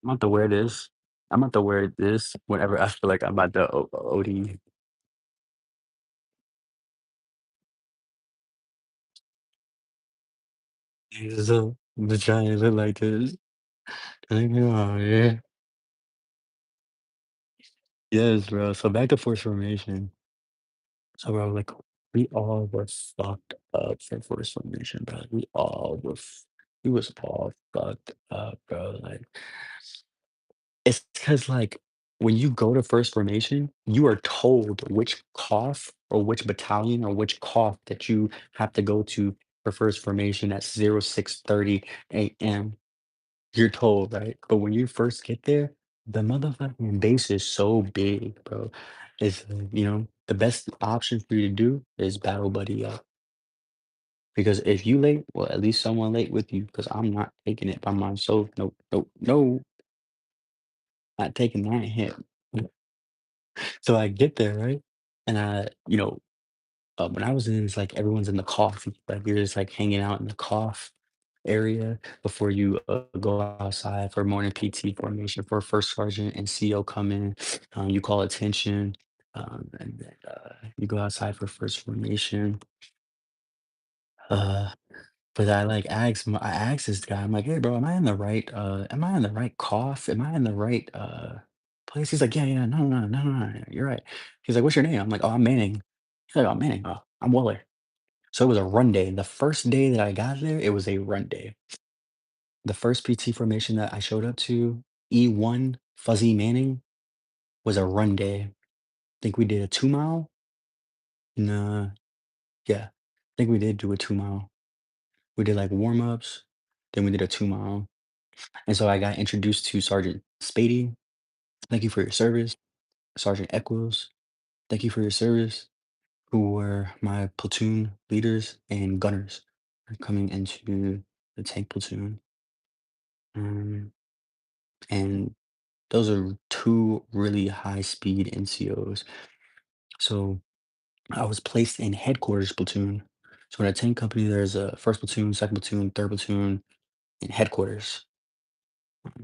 I'm about to wear this. I'm about to wear this whenever I feel like I'm about to OD. So the giant look like this. Like, oh, yeah. Yes, bro. So back to force formation. So bro, like we all were fucked up for force formation, bro. We was all fucked up, bro. Like it's because like when you go to first formation, you are told which cough or which battalion or which cough that you have to go to for first formation at 06:30 a.m. You're told, right? But when you first get there, the motherfucking base is so big, bro. It's the best option for you to do is battle buddy up. Because if you late, well, at least someone late with you. Because I'm not taking it by myself. Nope, nope, no, not taking that hit. So I get there, right? And when I was in, it's like everyone's in the coffee. Like you're just like hanging out in the cough area before you go outside for morning PT formation for first sergeant and CO come in. You call attention, and then you go outside for first formation. Uh, but I asked this guy, I'm like, hey, bro, am I in the right cough? Am I in the right place? He's like, yeah, yeah, no, no, no, no, no, you're right. He's like, what's your name? I'm like, oh, I'm Manning. He's like, oh, Manning, oh, I'm Weller. So it was a run day. The first day that I got there, it was a run day. The first PT formation that I showed up to, E1 Fuzzy Manning, was a run day. Think we did a 2 mile? Nah, yeah. I think we did do a 2 mile. We did like warm ups, then we did a 2 mile. And so I got introduced to Sergeant Spady. Thank you for your service. Sergeant Eccles, thank you for your service, who were my platoon leaders and gunners coming into the tank platoon. Um, and those are two really high speed NCOs. So I was placed in headquarters platoon. So in a tank company, there's a first platoon, second platoon, third platoon, and headquarters.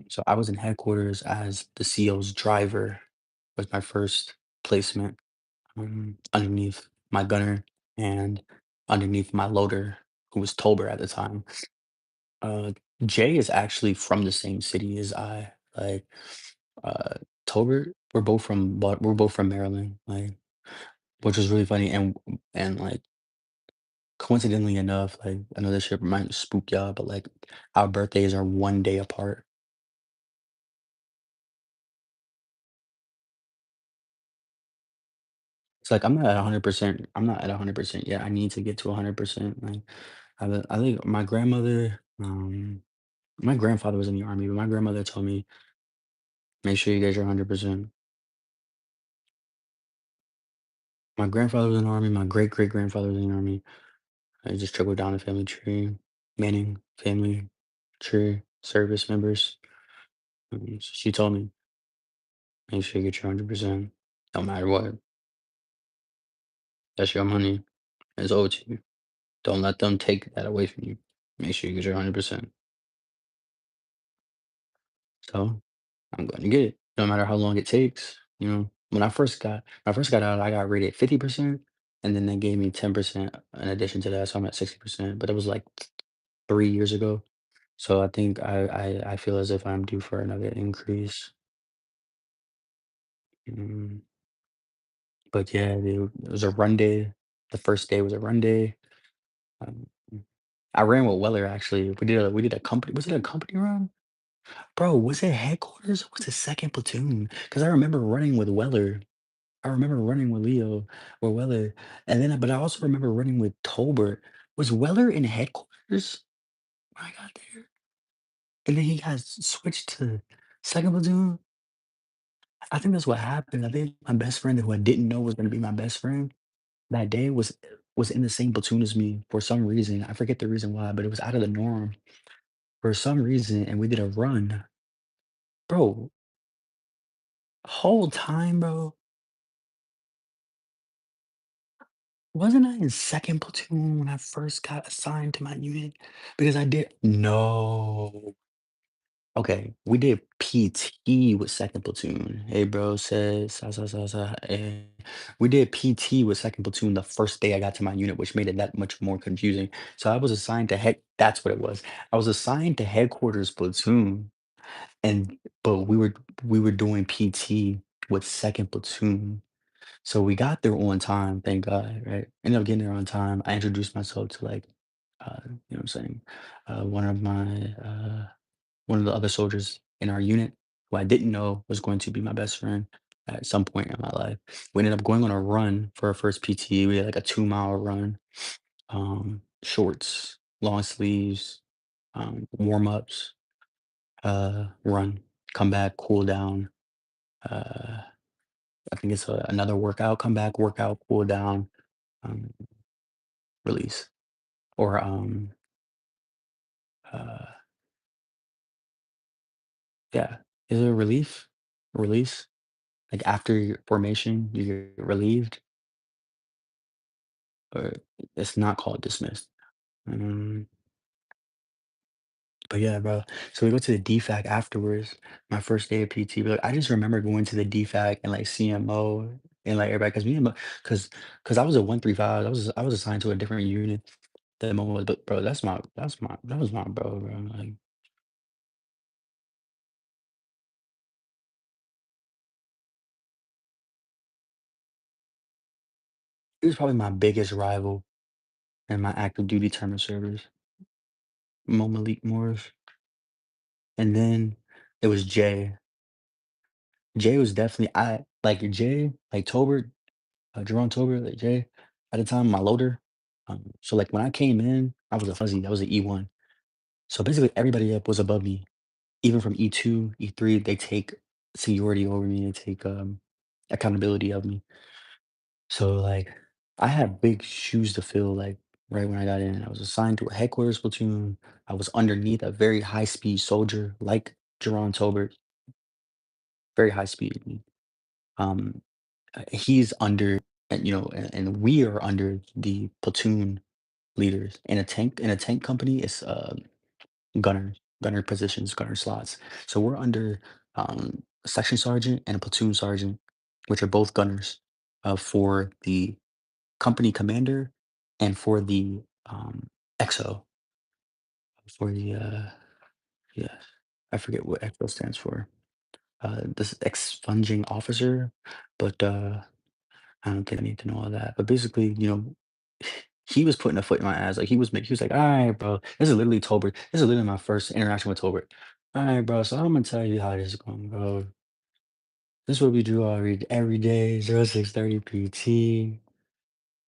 So I was in headquarters as the CO's driver. Was my first placement, underneath my gunner and underneath my loader, who was Tolber at the time. Uh, Jay is actually from the same city as I. Like uh, Tolbert, we're both from Maryland. Like, which was really funny and like coincidentally enough, like I know this shit might spook y'all, but like our birthdays are one day apart. It's like I'm not at 100%. I'm not at 100% yet. I need to get to 100%. Like I think my grandfather was in the army, but my grandmother told me make sure you get your 100%. My grandfather was in the army. My great great grandfather was in the army. I just trickled down the family tree. Manning family tree service members. So she told me make sure you get your 100%. No matter what, that's your money. It's owed to you. Don't let them take that away from you. Make sure you get your 100%. So I'm going to get it, no matter how long it takes. When I first got out, I got rated 50%, and then they gave me 10% in addition to that, so I'm at 60%. But it was like 3 years ago, so I think I feel as if I'm due for another increase. Mm, but yeah, dude, it was a run day. The first day was a run day. Um, I ran with Weller actually. We did a company. Was it a company run? Bro, was it headquarters or was it second platoon? Because I remember running with Weller. I remember running with Leo or Weller. And then but I also remember running with Tolbert. Was Weller in headquarters when I got there? And then he got switched to second platoon? I think that's what happened. I think my best friend who I didn't know was gonna be my best friend that day was in the same platoon as me for some reason. I forget the reason why, but it was out of the norm for some reason, and we did a run. Bro, whole time, bro. Wasn't I in second platoon when I first got assigned to my unit? Because I did no. Okay, we did PT with second platoon. Hey, bro, says, we did PT with second platoon the first day I got to my unit, which made it that much more confusing. So I was assigned to head. That's what it was. I was assigned to headquarters platoon, and but we were doing PT with second platoon. So we got there on time, thank God, right? Ended up getting there on time. I introduced myself to like, you know what I'm saying, one of my one of the other soldiers in our unit who I didn't know was going to be my best friend at some point in my life. We ended up going on a run for our first PT. We had like a 2 mile run, shorts, long sleeves, warm ups, run, come back, cool down. Uh, I think it's another workout, come back, workout, cool down, um, release. Or uh, yeah, is it a relief? Release? Like after your formation, you get relieved, or it's not called dismissed. Um, but yeah, bro. So we go to the DFAC afterwards. My first day of PT. But like, I just remember going to the DFAC and like CMO and like everybody, because me and because I was a 135. I was assigned to a different unit. The moment was, but bro, that was my bro. Like he was probably my biggest rival in my active duty term of service. Mo Malik Morris. And then it was Jay. Jay was definitely I like Jay, like Tolbert, Jerome Tolbert, like Jay, at the time, my loader. So like when I came in, I was a fuzzy, I was an E1. So basically everybody up was above me. Even from E2, E3, they take seniority over me, they take accountability of me. So like I had big shoes to fill, like right when I got in. I was assigned to a headquarters platoon. I was underneath a very high speed soldier like Jerome Tolbert, very high speed. Um, he's under, and and we are under the platoon leaders. In a tank company, it's gunner positions, gunner slots. So we're under a section sergeant and a platoon sergeant, which are both gunners, for the company commander and for the XO, for the yeah, I forget what XO stands for. This expunging officer, but I don't think I need to know all that. But basically, he was putting a foot in my ass. Like he was like, all right, bro. This is literally Tolbert. This is literally my first interaction with Tolbert. All right, bro. So I'm gonna tell you how this is going, bro. This is what we do every day. 0630 PT.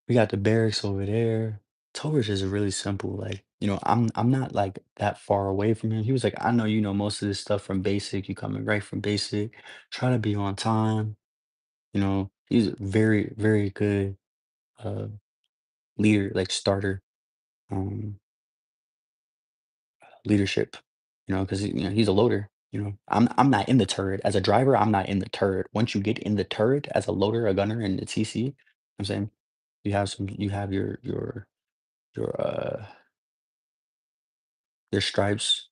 We got the barracks over there. Tolbert's is really simple. Like, I'm not like that far away from him. He was like, I know you know most of this stuff from basic. You coming right from basic. Try to be on time. He's a very, very good uh leader, like starter, um, leadership, because he's a loader. I'm not in the turret. As a driver, I'm not in the turret. Once you get in the turret as a loader, a gunner, and the TC, I'm saying you have your your stripes.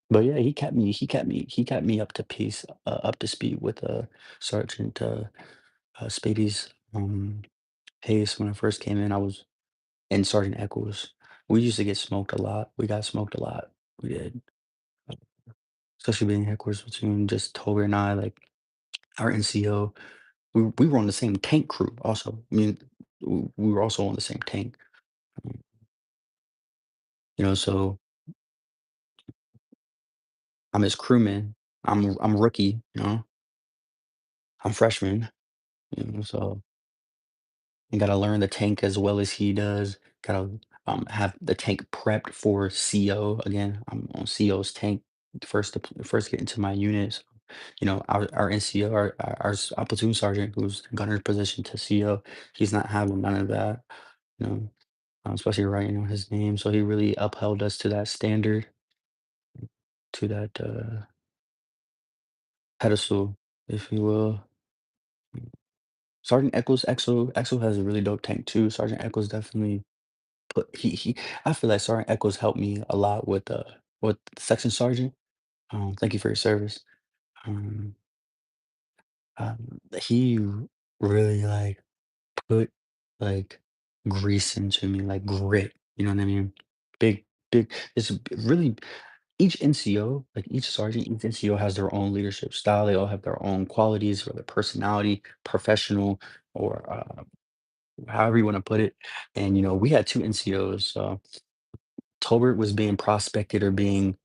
But yeah, he kept me up to pace, up to speed with Sergeant Spady's pace. When I first came in, I was in Sergeant Echols. We used to get smoked a lot. We got smoked a lot. We did. Especially being headquarters between just Tober and I, like our NCO. We were on the same tank crew also. I mean, we were also on the same tank. um, so I'm his crewman. I'm rookie. I'm freshman. So you gotta learn the tank as well as he does. Gotta have the tank prepped for CO. Again, I'm on CO's tank. First get into my unit. Our NCO, our platoon sergeant, who's gunner position to CO, he's not having none of that. You know, especially writing on his name. So he really upheld us to that standard, to that pedestal, if you will. Sergeant Eccles, Exo has a really dope tank too. Sergeant Eccles definitely put he. I feel like Sergeant Eccles helped me a lot with with section sergeant. Thank you for your service. Um, he really like put like grease into me, like grit. You know what I mean? Big, big. Really each NCO, like each sergeant, each NCO has their own leadership style. They all have their own qualities or their personality, professional or however you want to put it. And we had two NCOs. Tolbert was being prospected or being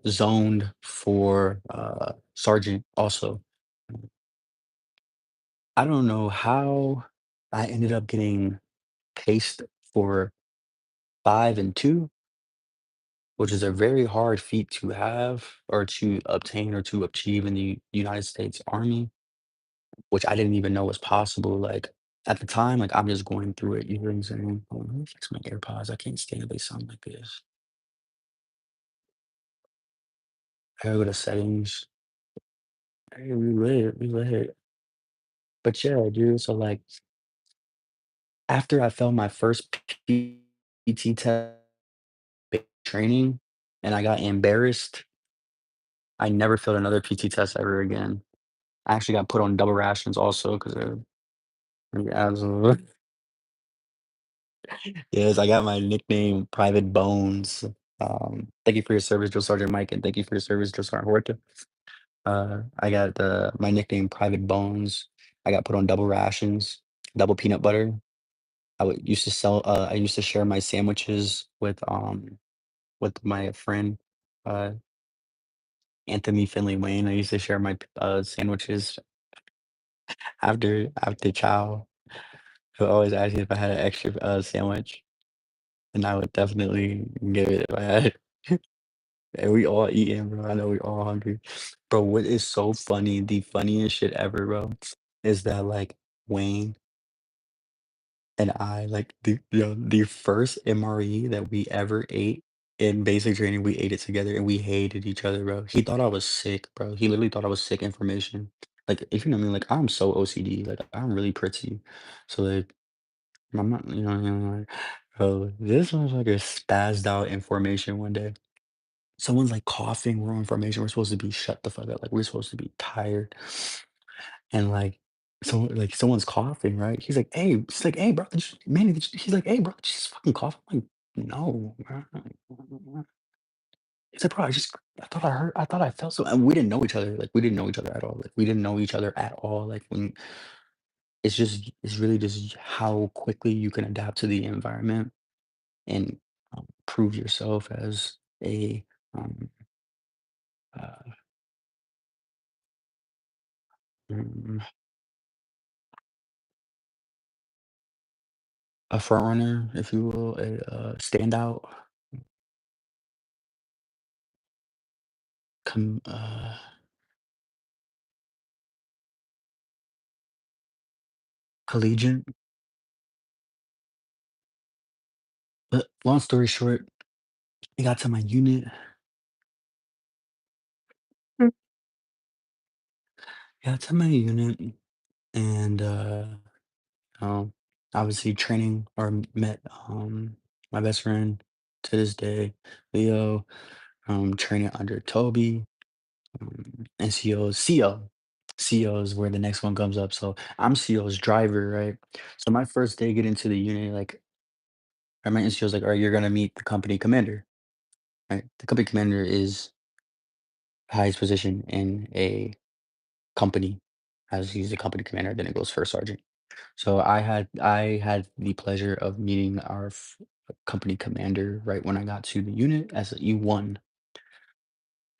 zoned for sergeant also. I don't know how I ended up getting paced for 5 and 2, which is a very hard feat to have or to obtain or to achieve in the United States Army, which I didn't even know was possible. Like at the time, like I'm just going through it. You know what I'm saying? Hold on, let me fix my AirPods. I can't stand they sound like this. I gotta go to settings. Hey, we lit, we lit. But yeah, dude. So like after I failed my first PT test training and I got embarrassed, I never failed another PT test ever again. I actually got put on double rations also because of absolutely. Yes, I got my nickname Private Bones. Thank you for your service, Drill Sergeant Mike, and thank you for your service, Drill Sergeant Horta. I got my nickname Private Bones. I got put on double rations, double peanut butter. Used to sell. I used to share my sandwiches with my friend, uh, Anthony Finley Wayne. I used to share my sandwiches after chow. He'll always ask me if I had an extra sandwich, and I would definitely give it if I had. And we all eating, bro. I know we all hungry. Bro, what is so funny, the funniest shit ever, bro, is that like Wayne and I, like the first MRE that we ever ate in basic training, we ate it together and we hated each other, bro. He thought I was sick, bro. He literally thought I was sick information. Like, if you know me, like I'm so OCD, like I'm really pretty. So like I'm not, like, bro, this motherfucker spazzed out information one day. Someone's like coughing wrong information. We're supposed to be shut the fuck up. Like we're supposed to be tired. And someone's coughing, right? He's like, hey, she's like, hey, bro, Manny, he's like, hey, bro, did you just fucking cough? I'm like, no, bro. He's like, bro, I thought I felt so, and we didn't know each other. Like we didn't know each other at all. Like we didn't know each other at all. Like when it's really just how quickly you can adapt to the environment and prove yourself as um, uh, mm, a front runner, if you will, a standout, com- uh, collegiate. But long story short, I got to my unit. Mm. Got to my unit, and um, obviously training or met my best friend to this day, Leo. Training under Toby, and CO. CO is where the next one comes up. So I'm CO's driver, right? So my first day getting to the unit, like, my NCO was like, "All right, you're gonna meet the company commander." Right? The company commander is the highest position in a company. As he's the company commander, then it goes first sergeant. So I had the pleasure of meeting our company commander right when I got to the unit as a E1.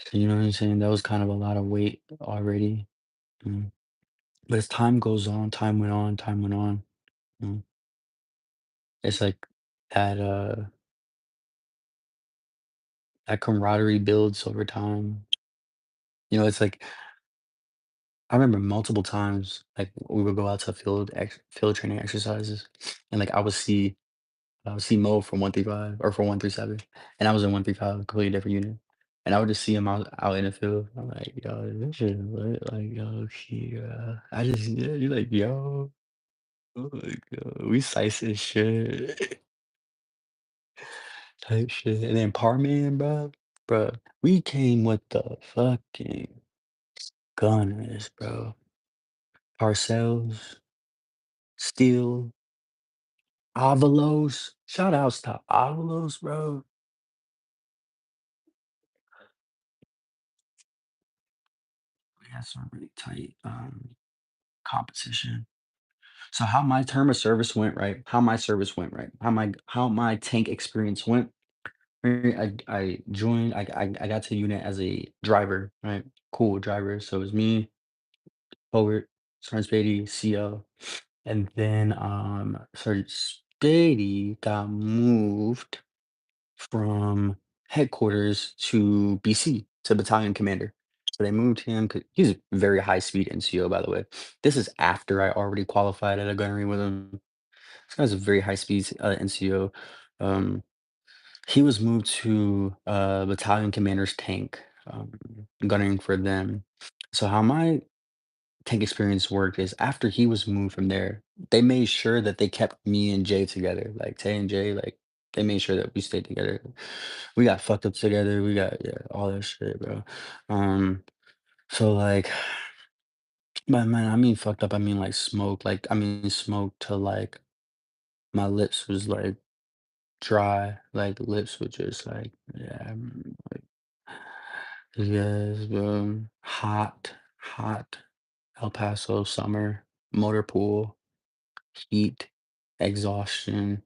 So you know what I'm saying? That was kind of a lot of weight already. Mm. But as time goes on, time went on, time went on. Mm. It's like that that camaraderie builds over time. It's like I remember multiple times like we would go out to field training exercises, and like I would see Mo from 135 or from 137, and I was in 135, completely different unit. And I would just see him out in the field. I'm like, yo, this shit is lit. Like, yo, yeah. Yeah, you're like, yo, oh my God, we slicing shit type shit. And then Parman, bro. Bruh, we came with the fucking gunners, bro. Parcells, Steel, Avalos. Shout outs to Avalos, bro. We had some really tight competition. So how my term of service went, right? How my service went, right? How my tank experience went. Right, I joined. I got to unit as a driver, right? Cool driver. So it was me, Howard, Sergeant Spady, CO, and then Sergeant Spady got moved from headquarters to BC to battalion commander. So they moved him. He's a very high speed NCO, by the way. This is after I already qualified at a gunnery with him. This guy's a very high speed NCO. Um, he was moved to battalion commander's tank, gunning for them. So how my tank experience worked is after he was moved from there, they made sure that they kept me and Jay together, like Tay and Jay, like they made sure that we stayed together. We got fucked up together. We got yeah, all that shit, bro. So like, but man, I mean fucked up. I mean like smoke. Like I mean smoke to like my lips was like dry. Like lips were just like yeah, like yes, hot, hot El Paso summer, motor pool, heat, exhaustion.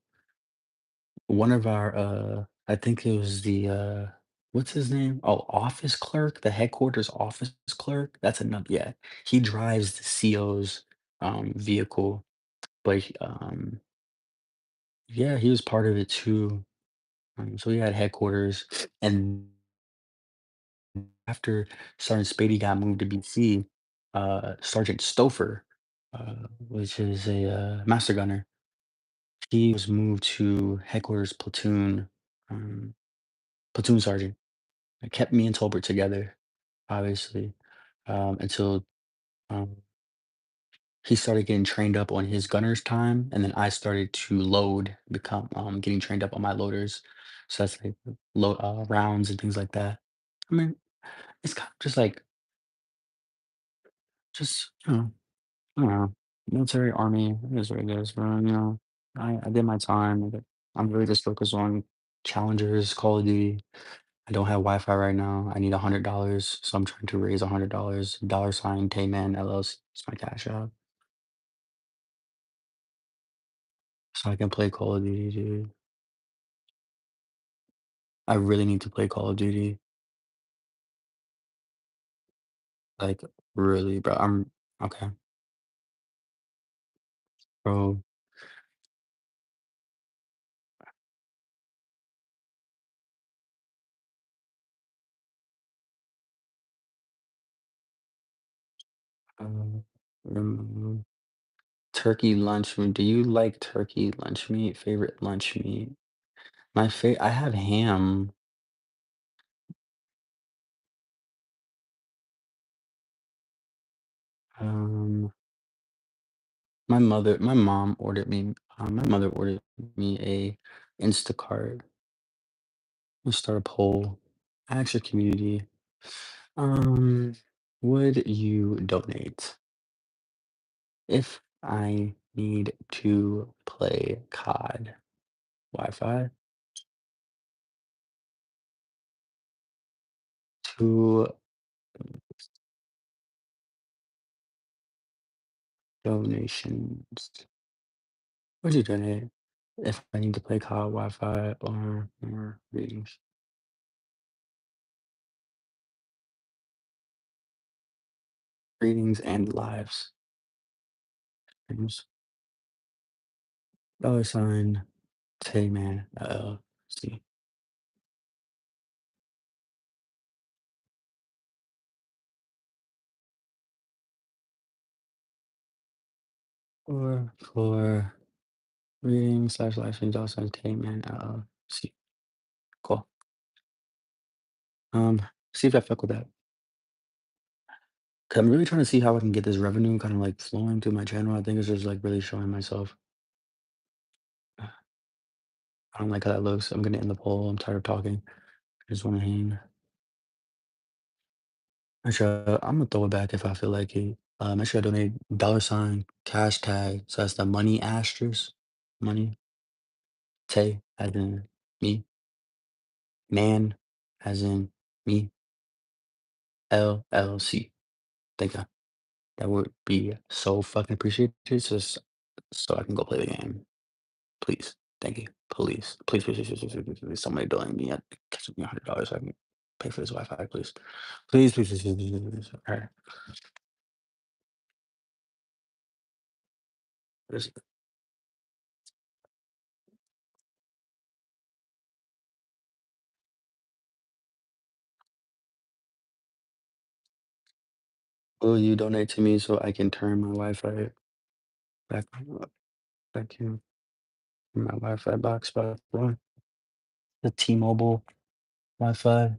One of our, I think it was the, what's his name? Oh, office clerk, the headquarters office clerk. That's another, yeah. He drives the CO's vehicle, but yeah, he was part of it too. So he had headquarters, and after Sergeant Spady got moved to BC, Sergeant Stouffer, which is a master gunner, he was moved to headquarters um, platoon sergeant. It kept me and Tolbert together, obviously, until um, he started getting trained up on his gunner's time, and then I started to load, become getting trained up on my loaders. So that's like load rounds and things like that. I mean, it's kind of just like just I don't know, military army it is what it is, bro. I did my time. Like, I'm really just focused on challengers, Call of Duty. I don't have Wi-Fi right now. I need $100, so I'm trying to raise $100. Dollar sign Tayman LLC. It's my cash out, so I can play Call of Duty, dude. I really need to play Call of Duty, like really, bro. I'm okay, bro. Uh, um, turkey lunch meat. Do you like turkey lunch meat? Favorite lunch meat? My favorite. I have ham. Um, my mom ordered me. My mother ordered me a Instacart. Let's start a poll. Ask your community. Um, would you donate if I need to play COD Wi-Fi to donations? Would you donate if I need to play COD Wi-Fi or more readings? Readings and lives. Readings. Dollar sign Tayman LLC. Or for readings slash live streams, dollar sign Tayman LLC. Cool. Um, see if I fuck with that. 'Cause I'm really trying to see how I can get this revenue kind of like flowing through my channel. I think it's just like really showing myself. I don't like how that looks. I'm gonna end the poll. I'm tired of talking. I just want to hang. I'm gonna throw it back if I feel like it. Make sure I donate dollar sign, cash tag. So that's the money asterisk. Money. Tay as in me. Man as in me. LLC. Thank you. That would be so fucking appreciated. Just so I can go play the game. Please. Thank you. Please. Please, please, please, please, please, please, please. Somebody billing me at catch me $100 so I can pay for this Wi-Fi, please. Please, please, please, please, please, please, please. All right. Just, will you donate to me so I can turn my Wi-Fi back back in my Wi-Fi box back on? The T-Mobile Wi-Fi,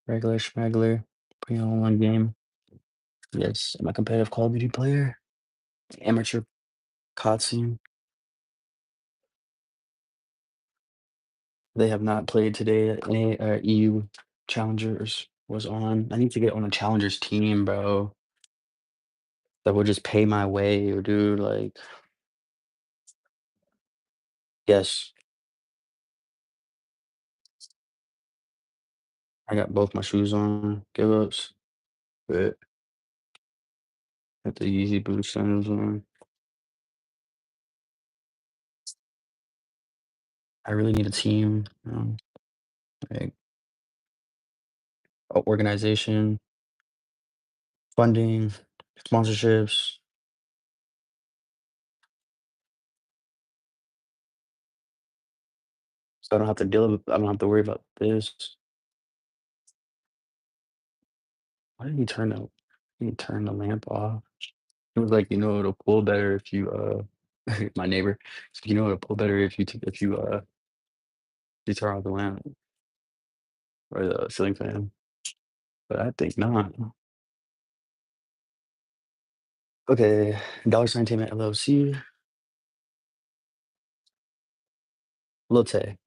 regular schmegler, putting on one game. Yes, I'm a competitive Call of Duty player. Amateur COD scene. They have not played today. Any EU challengers was on. I need to get on a challengers team, bro. That will just pay my way, dude. Like, yes, I got both my shoes on. Give ups. But got the Yeezy boot sandals on. I really need a team. Like organization, funding, sponsorships. So I don't have to deal with. I don't have to worry about this. Why did he turn the? He turn the lamp off. It was like, it'll pull better if you my neighbor. So, it'll pull better if you turn off the lamp or the ceiling fan. But I think not. Okay, dollar sign Entertainment LLC. Lilte.